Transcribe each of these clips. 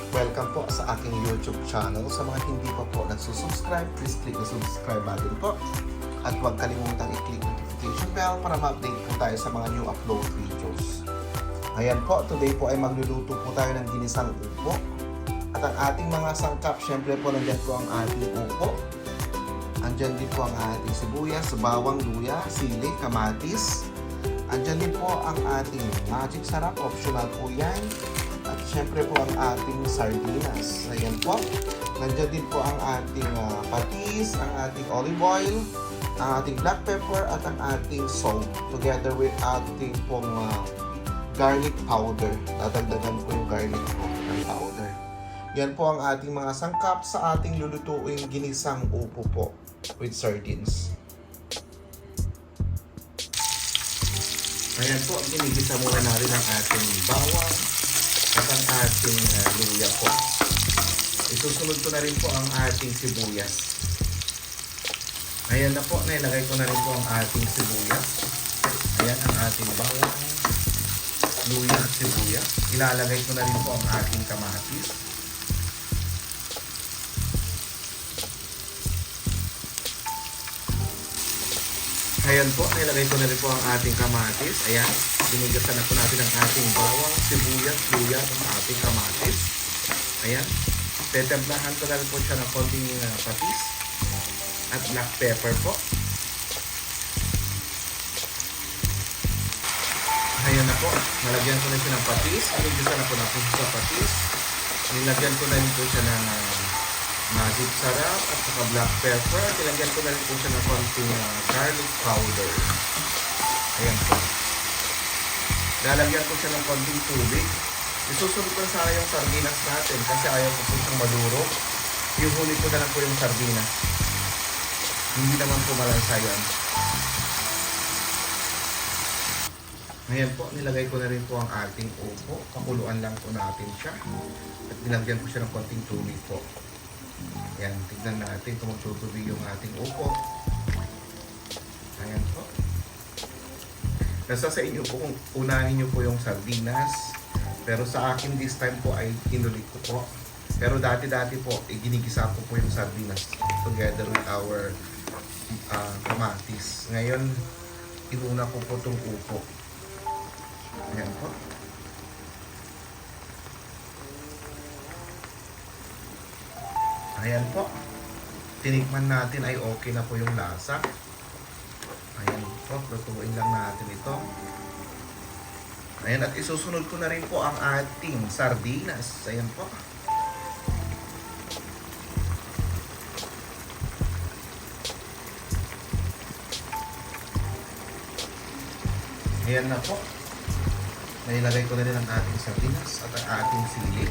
Welcome po sa aking YouTube channel. Sa mga hindi pa po nagsusubscribe, please click the subscribe button po. At huwag kalimutang i-click notification bell para ma-update po tayo sa mga new upload videos. Ayan po, today po ay magluluto po tayo ng ginisang upo. At ang ating mga sangkap, syempre po nandyan po ang ating upo. Andyan din po ang ating sibuyas, bawang, luya, sili, kamatis. Andyan din po ang ating magic sarap, optional po yan. At syempre po ang ating sardinas. Ayan po. Nandyan din po ang ating patis, ang ating olive oil, ang ating black pepper, at ang ating salt. Together with ating pong garlic powder. Dadagdagan po yung garlic po ng powder. Yan po ang ating mga sangkap sa ating lulutuing ginisang upo po with sardines. Ayan po, ginigisa muna natin ang ating bawang at ang ating luya po. Isusunod ko na rin po ang ating sibuyas. Ayan na po, nailagay ko na rin po ang ating sibuyas. Ayan ang ating bawang, luya at sibuyas. Ilalagay ko na rin po ang ating kamatis. Ayan po, nilagay ko na rin po ang ating kamatis. Ayan, ginigasan na po natin ang ating bawang, sibuyas, luya, at ating kamatis. Ayan, tetemplahan ko na rin po siya ng konting patis at black pepper po. Ayan na po, nalagyan ko na siya ng patis. Ginigasan na po natin sa patis. Nilagyan ko na rin po siya ng magic sarap at saka black pepper. Ilagyan ko na rin po siya ng konting garlic powder. Ayan po. Lalagyan ko siya ng konting tubig. Isusunod ko na sana yung sardinas natin kasi ayaw ko po siyang maduro. Ihuli ko na lang po yung sardinas. Hindi naman po malansa yan. Ayan po, nilagay ko na rin po ang ating upo. Pakuluan lang po natin siya. At nilagyan ko siya ng konting tubig po. Ayan, tignan natin kung magtutubig yung ating upo. Ayan po. Nasa sa inyo po kung unahin nyo po yung sardinas. Pero sa akin this time po ay inulit ko po. Pero dati-dati po, ginigisa ko po yung sardinas together with our kamatis. Ngayon, inuna ko po itong upo. Ayan po. Ayan po. Tinikman natin ay okay na po yung lasa. Ayan po. Lutuin lang natin ito. Ayan. At isusunod ko na rin po ang ating sardinas. Ayan po. Ayan na po. Nailagay ko na rin ang ating sardinas at ang ating sili.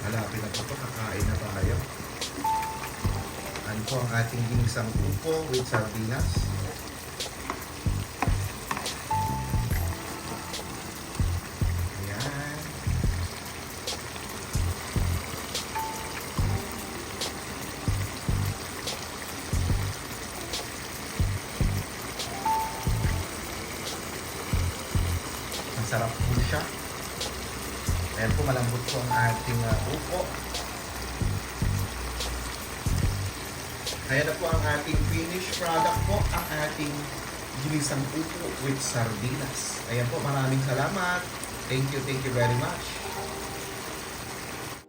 Malapit na po ito, kakain na tayo. Ano po ang ating ginisang upo with sardinas. Ayan. Masarap po siya. Ayan po, malambot po ang ating upo. Ayan na po ang ating finished product po, ang ating ginisang upo with sardinas. Ayan po, maraming salamat. Thank you very much.